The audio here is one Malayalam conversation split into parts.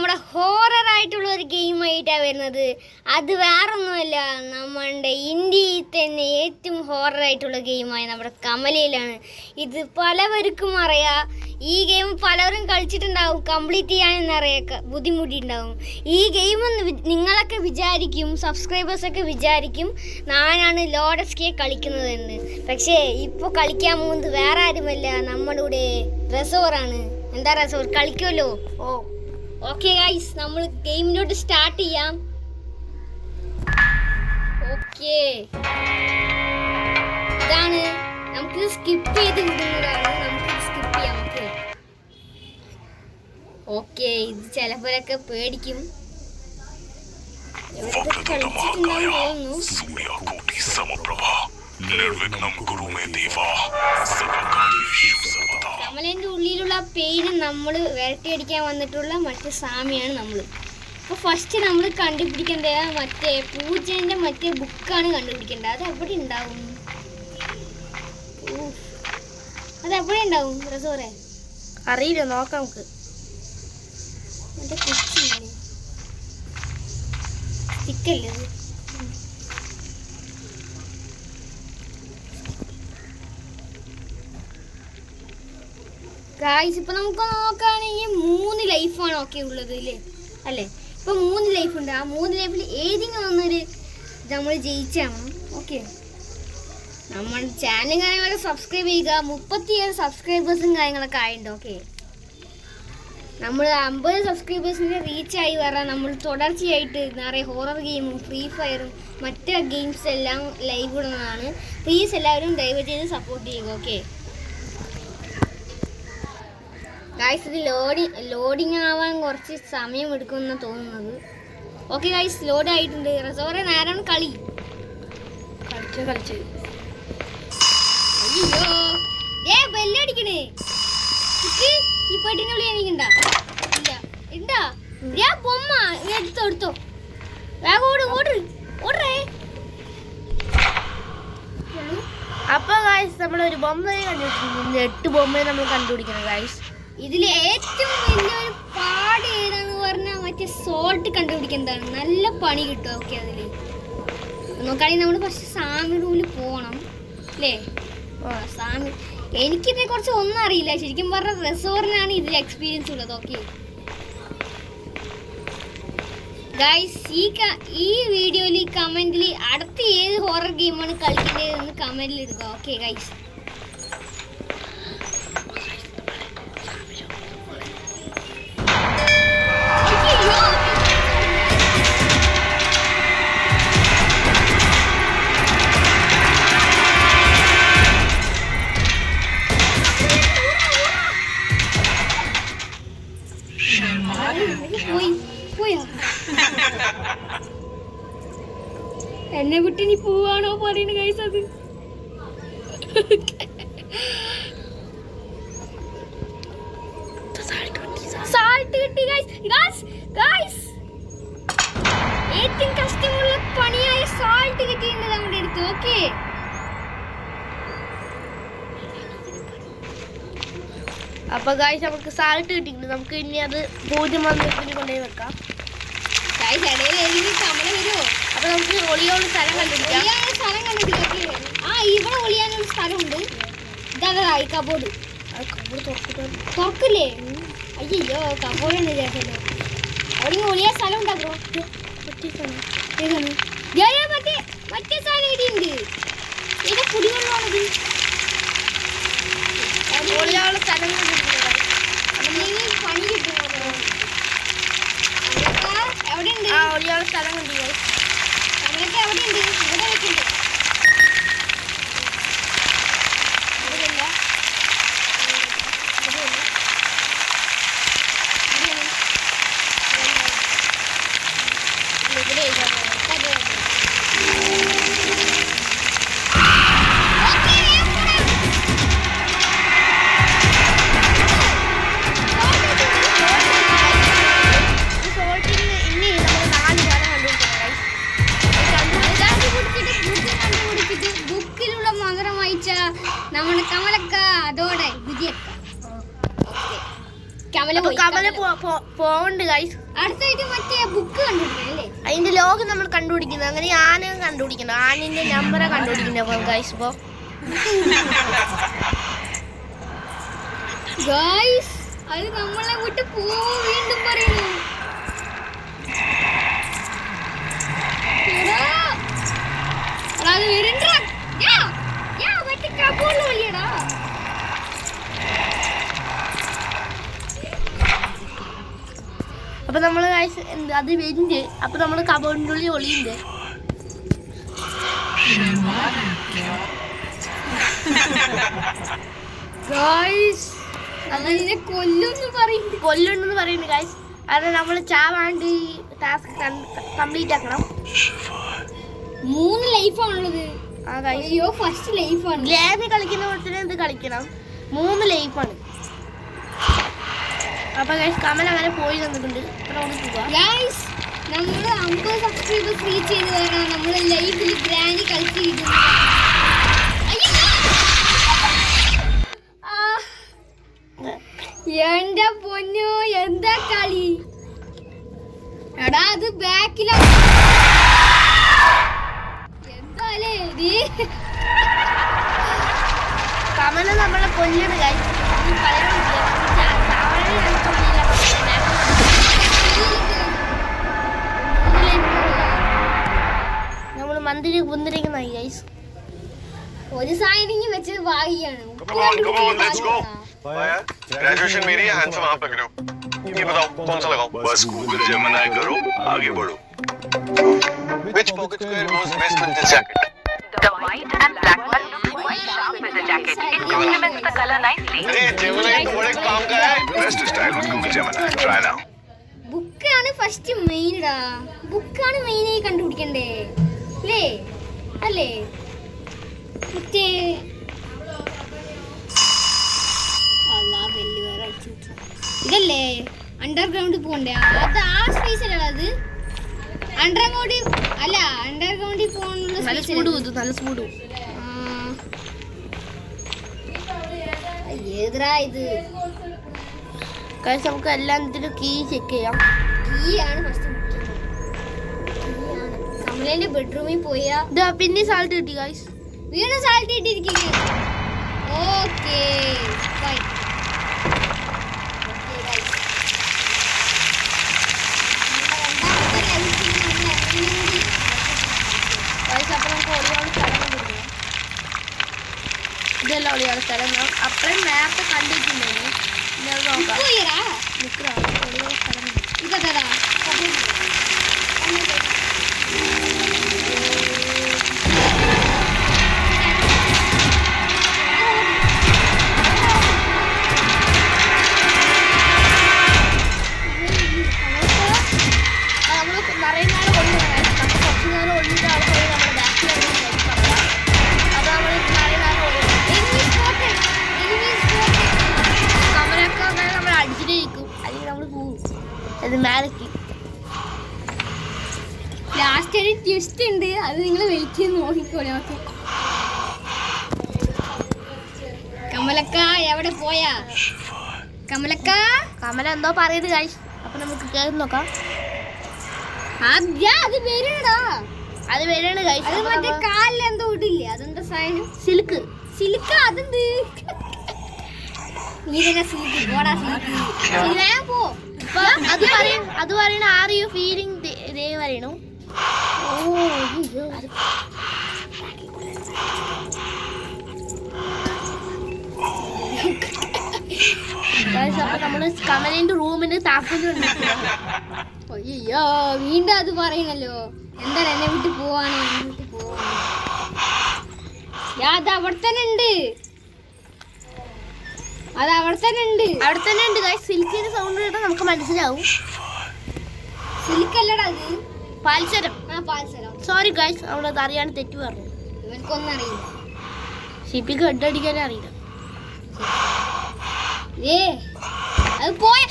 നമ്മുടെ ഹൊറർ ആയിട്ടുള്ള ഒരു ഗെയിമായിട്ടാണ് വരുന്നത്. അത് വേറൊന്നുമല്ല, നമ്മുടെ ഇന്ത്യയിൽ തന്നെ ഏറ്റവും ഹൊറർ ആയിട്ടുള്ള ഗെയിമായ നമ്മുടെ കമലയിലാണ്. ഇത് പലവർക്കും അറിയാം. ഈ ഗെയിം പലരും കളിച്ചിട്ടുണ്ടാവും, കംപ്ലീറ്റ് ചെയ്യാനെന്നറിയാം ബുദ്ധിമുട്ടിയിട്ടുണ്ടാവും. ഈ ഗെയിം നിങ്ങളൊക്കെ വിചാരിക്കും, സബ്സ്ക്രൈബേഴ്സൊക്കെ വിചാരിക്കും ഞാനാണ് ലോഡസ്കെ കളിക്കുന്നതെന്ന്. പക്ഷേ ഇപ്പോൾ കളിക്കാൻ പോകുന്നത് വേറെ ആരുമല്ല, നമ്മുടെ റസോറാണ്. എന്താ റസോർ കളിക്കുമല്ലോ? ഓക്കെ ഗൈസ്, നമ്മൾ ഗെയിമിലോട്ട് സ്റ്റാർട്ട് ചെയ്യാം. ഓക്കെ, ഇതാണ് നമുക്ക് സ്കിപ്പ് ചെയ്ത് വിടുന്നതാണ്. നമുക്ക് സ്കിപ്പ് ചെയ്യാം. ഓക്കെ, ഇത് ചിലപ്പോഴൊക്കെ പേടിക്കും. കമലേന്റെ ഉള്ളിലുള്ള പെയിന് നമ്മൾ വിരട്ടിയടിക്കാൻ വന്നിട്ടുള്ള മറ്റേ സാമിയാണ് നമ്മൾ. അപ്പോൾ ഫസ്റ്റ് നമ്മൾ കണ്ടുപിടിക്കേണ്ടത് മറ്റേ പൂജേൻ്റെ മറ്റേ ബുക്കാണ് കണ്ടുപിടിക്കേണ്ടത്. അത് എവിടെ ഉണ്ടാവും? അതെവിടെ ഉണ്ടാവും റസോറെ? അറിയില്ല, നോക്കാം നമുക്ക്. മറ്റേ കുച്ചില്ലേ, സ്റ്റിക്കല്ലേ അത്? ഗായ്സ്, ഇപ്പൊ നമുക്ക് നോക്കുകയാണെങ്കിൽ 3 ലൈഫാണ് ഓക്കെ ഉള്ളത് അല്ലേ? ഇപ്പൊ 3 ലൈഫ് ഉണ്ട്. ആ 3 ലൈഫിൽ ഏതെങ്കിലും ഒന്നൊരു നമ്മൾ ജയിച്ചാണ്. ഓക്കെ, നമ്മൾ ചാനൽ കാര്യങ്ങളൊക്കെ സബ്സ്ക്രൈബ് ചെയ്യുക. 37 സബ്സ്ക്രൈബേഴ്സും കാര്യങ്ങളൊക്കെ ആയിട്ടുണ്ട്. ഓക്കെ, നമ്മൾ 50 സബ്സ്ക്രൈബേഴ്സിൻ്റെ റീച്ചായി വരാൻ നമ്മൾ തുടർച്ചയായിട്ട് നിറയെ ഹൊറർ ഗെയിമും ഫ്രീ ഫയറും മറ്റ് ഗെയിംസ് എല്ലാം ലൈവ് ഇടുന്നതാണ്. പ്ലീസ് എല്ലാവരും ദയവ് ചെയ്ത് സപ്പോർട്ട് ചെയ്യുക. ഓക്കെ ഗായ്സ്, ഇത് ലോഡിങ് ആവാൻ കുറച്ച് സമയം എടുക്കുമെന്നാണ് തോന്നുന്നത്. ഓക്കെ ഗായ്സ്, ലോഡ് ആയിട്ടുണ്ട്. റസോറെ നേരാണ് കളി കളിച്ച്. അയ്യോ, ബെല്ലടിക്കണേ. ഈ പെട്ടിന്റെ ഉള്ളിൽ എനിക്കുണ്ടാ? ഇല്ല, ഉണ്ടാ? ബൊമ്മ എടുത്തോ. വേഗം ഓടേ. അപ്പൊ ഗായ്സ്, നമ്മളൊരു ബൊമ്മയെ കണ്ടുപിടിച്ചിട്ടുണ്ട്. 8 ബൊമ്മയെ നമ്മൾ കണ്ടുപിടിക്കണം ഗായ്സ്. ഇതിൽ ഏറ്റവും വലിയൊരു പാട് ഏതാന്ന് പറഞ്ഞാൽ മറ്റേ സോൾട്ട് കണ്ടുപിടിക്കുന്നതാണ്. നല്ല പണി കിട്ടും. ഓക്കെ, അതിൽ നോക്കുകയാണെങ്കിൽ നമ്മൾ ഫസ്റ്റ് സാമി റൂമിൽ പോകണം അല്ലേ? സാമി എനിക്കിതിനെ കുറിച്ച് ഒന്നും അറിയില്ല. ശരിക്കും പറഞ്ഞാൽ റെസോറിനാണ് ഇതിൽ എക്സ്പീരിയൻസ് ഉള്ളത്. ഓക്കെ ഗൈസ്, ഈ വീഡിയോയിൽ കമൻറ്റിൽ അടുത്ത ഏത് ഹൊറർ ഗെയിമാണ് കളിക്കേണ്ടതെന്ന് കമൻറ്റിൽ ഇടുക. ഓക്കെ ഗൈസ്, എന്നെ വിട്ട് നീ പോവാണോ പറയുന്നത് ഗൈസ്? അത് സാൾട്ട് കിട്ടി ഗൈസ്. ഏറ്റവും കഷ്ടമുള്ള പണിയായ സാൾട്ട് കിട്ടിയിട്ടുണ്ട് നമ്മുടെ അടുത്ത്. ഓക്കെ, അപ്പൊ ഗായ്സ്, നമുക്ക് സാൾട്ട് കിട്ടിയിട്ടുണ്ട്. നമുക്ക് ഇനി അത് 0 കൊണ്ടുപോയി വെക്കാം. ഗൈസ്, ഇടയിൽ കമല വരുമോ? അപ്പൊ നമുക്ക് ഒളിയുള്ള സ്ഥലം കണ്ടുപിടിക്കാം. ഇവിടെ ഒളിയാനൊരു സ്ഥലമുണ്ട്. ഇതായി കബോർഡ്. തുറക്കില്ലേ? അയ്യോ, കബോർഡ് വിചാരിച്ചല്ലോ. അവിടെ ഒളിയാൻ സ്ഥലം ഉണ്ടാക്കോ? മറ്റേ സാധനം ഇടിയുണ്ട്. ഏതാ കുടിവെള്ളമാണത്? ഒളിയുള്ള സ്ഥലം പണി കിട്ടും. എവിടെയുണ്ട്? ഒളിയുള്ള സ്ഥലം കണ്ടു. നമ്മളൊക്കെ എവിടെയുണ്ട്? ഇവിടെ വെക്കുന്നുണ്ട്. കമല പോവണ്ട് ഗൈസ്. അടുത്തായിട്ട് മറ്റേ ബുക്ക് കണ്ടുപിടിക്കണല്ലേ? അതിന്റെ ലോകം നമ്മൾ കണ്ടുപിടിക്കുന്നത്. അങ്ങനെ ആന കണ്ടുപിടിക്കണം. ആനിന്റെ നമ്പറാ കണ്ടുപിടിക്കുന്നത് ഗൈസ്. ഇപ്പോ ഗൈസ് അത് നമ്മളെ വിട്ട് വീണ്ടും പറയുന്നു. അത് വരണ്ട. മറ്റേ കബോർഡ് വലിയടാ. അപ്പൊ നമ്മള് ഗൈസ് അത് വെഞ്ച്. അപ്പൊ നമ്മള് കബോർഡിന്റെ ഉള്ളിൽ ഒളിയുണ്ട്. ഗൈസ് അതിനെ കൊല്ലുന്നു പറയുന്നു ഗൈസ്. അത് നമ്മള് ചാവാണ്ട് ഈ ടാസ്ക് കംപ്ലീറ്റ് ആക്കണം. 3 ലൈഫാണുള്ളത്. ആ ഗൈസ്, അയ്യോ ഫസ്റ്റ് ലൈഫാണ്. ഗ്ലാമി കളിക്കുന്ന പോലെ ഇത് കളിക്കണം. 3 ലൈഫാണ്. അപ്പൊ ഗൈസ് കമൽ അങ്ങനെ പോയി തന്നിട്ടുണ്ട്. ഗൈസ് നമ്മള് 50 സബ്സ്ക്രൈബർ ഫ്രീ ചെയ്ത് തരണം. നമ്മള് ലൈവിൽ ഗ്രാനി കളിച്ചിരിക്കുന്നു. എന്റെ പൊന്നോ എന്താ കളി എടാ. അത് ബാക്കിലാണ്. എന്താലേ കമല നമ്മളെ കൊല്ലാണ് ഗൈസ്. നമ്മള് മന്ദിര കുന്തിരിക്കുന്നതായി ഗൈസ്. ഒരു സാധനം വെച്ചത് വായിയാണ്. ग्रेजुएशन मेरी है, हैंडसम आप लग रहे हो. ये बताओ कौन सा लगाऊं? बस गूगल जेमिनी करो, आगे बढ़ो. Which pocket square goes best with this jacket? The white and black one looks quite sharp with the jacket. It complements the color nicely. अरे जेमिनी थोड़े काम का है. Best style with Google Gemini. Try now. ബുക്കാണ് ഫസ്റ്റ് മെയിൻടാ. ബുക്കാണ് മെയിനായി കണ്ടുപിടിക്കണ്ടേ അല്ലേ? മറ്റേ ഇതല്ലേ അണ്ടർഗ്രൗണ്ട് പോണ്ടേ? അത് ആ സ്പേസ് അല്ല. അത് അണ്ടർഗ്രൗണ്ടിൽ പോകാനുള്ള നല്ല സ്പീഡ്. ഏതാ ഇത് ഗൈസ്? നമുക്ക് എല്ലാത്തിനും കീ ചെക്ക് ചെയ്യാം. കീ ആണ് ഫസ്റ്റ്. കമലേന്റെ ബെഡ്റൂമിൽ പോയാ പിന്നെ സാൾട്ട് കിട്ടി ഗൈസ്. വീണ്ടും സാൾട്ട് ഇട്ടിരിക്കുകയാണ്. Okay fine. ഇതെല്ലാം ഒളിയാണ് സ്ഥലം. അപ്പഴും നേരത്തെ കണ്ടിട്ടുണ്ടായിരുന്നു. ലാസ്റ്റ് ഒരു ട്വിസ്റ്റ് ഉണ്ട്. അത് നിങ്ങൾ വെയിറ്റ് നോക്കിക്കോളെ. ഓക്കെ കമലക്ക എവിടെ പോയാ? കമല എന്തോ പറയുന്നത് ഗൈസ്. അപ്പൊ നമുക്ക് കേറി നോക്കാം. അത് വരണടാ. അത് വരാണ് ഗൈസ്. അത് മറ്റേ കാലിൽ എന്തോ ഇടില്ലേ? അതെന്താ സാധനം? സിൽക്ക്. അതെന്ത്? നീ തന്നെ സിൽക്ക് പോടാ. സിൽക്ക് പോ. അത് പറയണ ആർ യു ഫീലിംഗ് ദേ പറയണു. അപ്പൊ നമ്മള് കമലിന്റെ റൂമിന് താക്കോലുണ്ട്. അയ്യോ വീണ്ടും അത് പറയണല്ലോ. എന്താ എന്നെ വിട്ട് പോവാണ്? അത് അവിടെ തന്നെ ഉണ്ട്. അവിടെ തന്നെ ഉണ്ട് ഗൈസ്. സിൽക്കിന്റെ സൗണ്ട് കേട്ടാൽ നമുക്ക് മനസ്സിലാവും. സിൽക്ക് അല്ലടാ അത്. പാൽസരം. പാൽസരം. സോറി ഗൈസ്, അവളത് അറിയാൻ തെറ്റ് പറഞ്ഞു. ഇവർക്കൊന്നും അറിയില്ല. ഷിപ്പിക്ക് ഹെഡ് അടിക്കാനേ അറിയില്ല. അത് പോയാ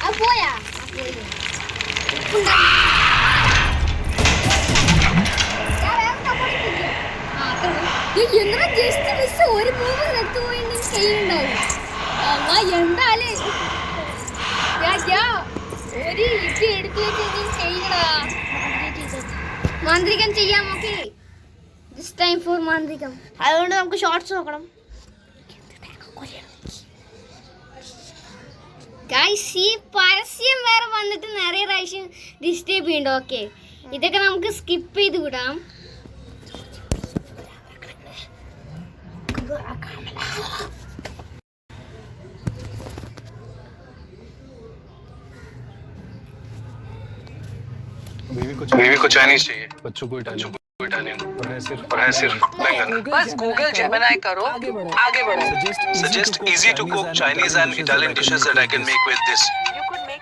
അത് പോയാ. എന്താ ജസ്റ്റ് മിസ് ഒരു മൂവ് നെറ്റ് പോയിട്ടുണ്ടെങ്കിൽ കയ്യിലുണ്ടാവും. എന്താലേ ഒരു ഇത് എടുത്തു വെച്ച് ചെയ്യണടാ. മാന്ത്രികം ചെയ്യാം. ഓക്കെ, ദിസ് ടൈം ഫോർ മാന്ത്രികം. അതുകൊണ്ട് നമുക്ക് ഷോർട്സ് നോക്കണം. ഗൈസ്, ഈ പരസ്യം വേറെ വന്നിട്ട് നിറയെ പ്രാവശ്യം ഡിസ്റ്റർബ് ചെയ്യുന്നുണ്ട്. ഓക്കെ, ഇതൊക്കെ നമുക്ക് സ്കിപ്പ് ചെയ്ത് വിടാം. बीवी को चाइनीज चाहिए, बच्चों को इटालियन और है सिर्फ बैंगन। बस गूगल जेमिनी करो, आगे बढ़ो. Suggest easy to cook Chinese and Italian dishes that I can make with this.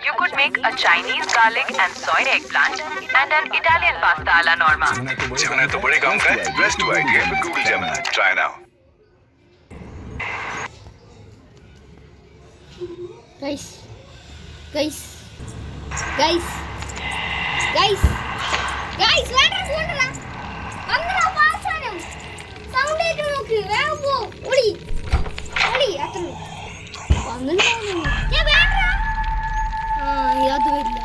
You could make a Chinese garlic and soy eggplant and an Italian pasta alla norma. Gemini तो बड़े काम का है. Best idea for Google Gemini. Try now. Guys guys guys guys guys വേണ്ട പോണ്ടടാ. വന്നടാ പാസാനം. സൗണ്ട് കേട്ട് നോക്ക്. വേഗം പോ. ഓടി ഓടി. അത്ര വന്നിട്ടാണ്. ഞാൻ വേണ്ടടാ. അത് വരില്ല.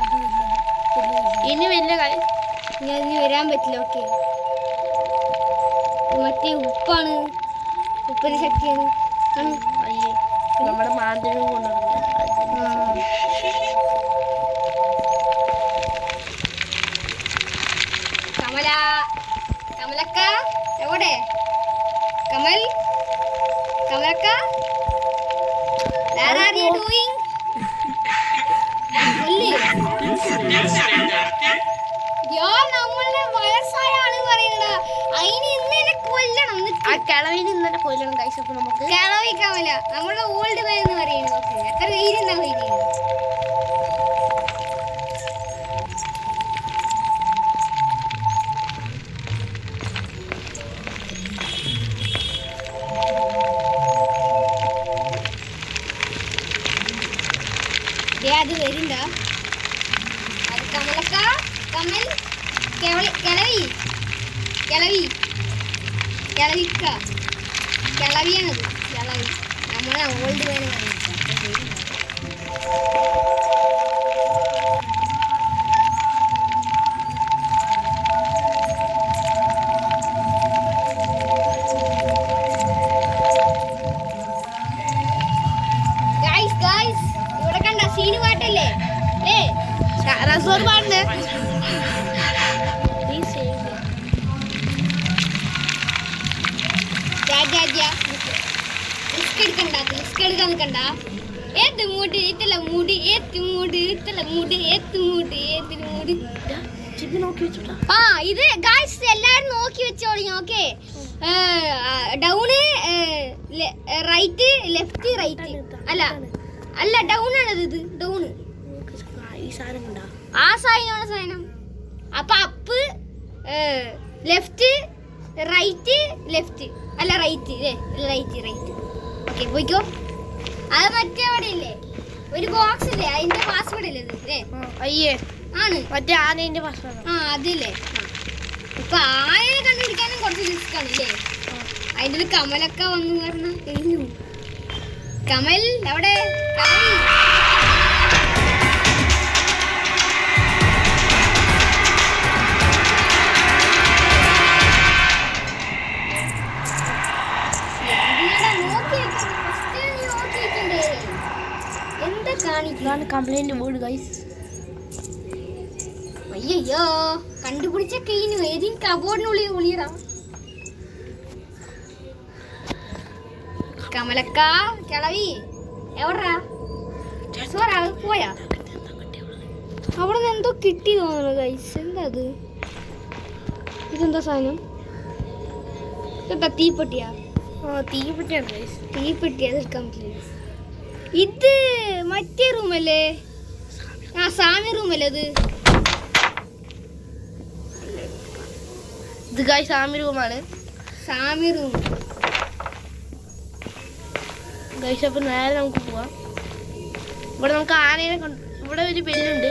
ഇനി വലിയ കാര്യം ഞാൻ ഇനി വരാൻ പറ്റില്ല. ഓക്കെ, മറ്റേ ഉപ്പാണ്. ഉപ്പിന് ശക്തിയാണ്. അയ്യേ നമ്മുടെ മാന്ത്രികം കൊണ്ടുവരുന്നത്. കമല, കമലക്ക എവിടെ? Kamal, കമലക്ക, where are you doing? നമ്മളെ വയസ്സായ ആള് പറയണ അതിന് ഇന്നലെ കൊല്ലണം. ആ കിളവിന് ഇന്നലെ കൊല്ലണം ഗൈസ്. അപ്പൊ നമുക്ക് കിളവി കമല, നമ്മളെ ഓൾഡ് മാൻ എന്ന് പറയുന്നത്. എത്ര പേരുണ്ടാവും ഇതിന്? അത് വരിണ്ട. അത് കമലക്ക, കമൽ, കിളവി, കിളവി, കിളവിക്ക, കിളവിയാണത്. കിളവി നമ്മളെ ഓൾഡ് മാൻ പറയുന്നത്. ഇവിടെ കണ്ട സീന് പാട്ടല്ലേ ഏ റസോർ പാടുന്നേ. റിസ്ക് എടുക്കാൻ നിൽക്കണ്ട. ഏത്ത് മൂട് ഇത്തല മൂട്, ഏത്ത് മൂട് ഇത്തല മൂട്, ഏത്ത് മൂട് ഏത്തിന് മൂട്. ആ ഇത് ഗൈസ് എല്ലാരും നോക്കി വെച്ചോളി. Okay, down right left right അല്ല അല്ല ഡൗൺ ആണത്. ഇത് ഡൗണ് ആ സാധനമാണ് സാധനം. അപ്പൊ അപ്പ് ലെഫ്റ്റ് റൈറ്റ് ലെഫ്റ്റ് അല്ല റൈറ്റ് റൈറ്റ് റൈറ്റ്. ഓക്കെ പോയിക്കോ. അത് മറ്റേ അവിടെ ഇല്ലേ ഒരു ബോക്സ് ഇല്ലേ, അതിന്റെ പാസ്വേഡ് അല്ലേ ഇത്? അയ്യേ ആണ് മറ്റേ ആനേന്റെ പാസ്വേഡ്. ആ അതില്ലേ. ഇപ്പൊ ആനയെ കണ്ടുപിടിക്കാനും കുറച്ച് റിസ്ക് ആണല്ലേ. അതിന്റെ ഒരു കമലൊക്കെ വന്നു കാരണം കഴിഞ്ഞു. കമൽ എവിടെ? എന്താ കാണിക്കാണ് കംപ്ലൈന്റ് ബോർഡ് ഗൈസ്. അയ്യോ കണ്ടുപിടിച്ച കഴിഞ്ഞു. ഏതെങ്കിലും കബോർഡിനുള്ളിൽ ഒളിയടാ. കമലക്ക, കിളവി എവിടാ? പോയാ? അവിടെ നിന്ന് എന്തോ കിട്ടി തോന്നുന്നു ഗൈസ്. എന്താ അത്? ഇതെന്താ സാധനം? ഇതെന്താ തീപ്പെട്ടിയാ? തീപ്പെട്ടിയാണ് ഗൈസ്. തീപ്പെട്ടി അതെടുക്കാൻ പറ്റില്ല. ഇത് മറ്റേ റൂമല്ലേ? ആ സാമി റൂമല്ലേ അത്? ഇത് ഗൈസ് സാമി റൂമാണ്. സാമി റൂം ഗൈസ്. അപ്പൊ നേരെ നമുക്ക് പോവാം. ഇവിടെ നമുക്ക് ആനേനെ ഇവിടെ ഒരു ബെല്ലുണ്ട്.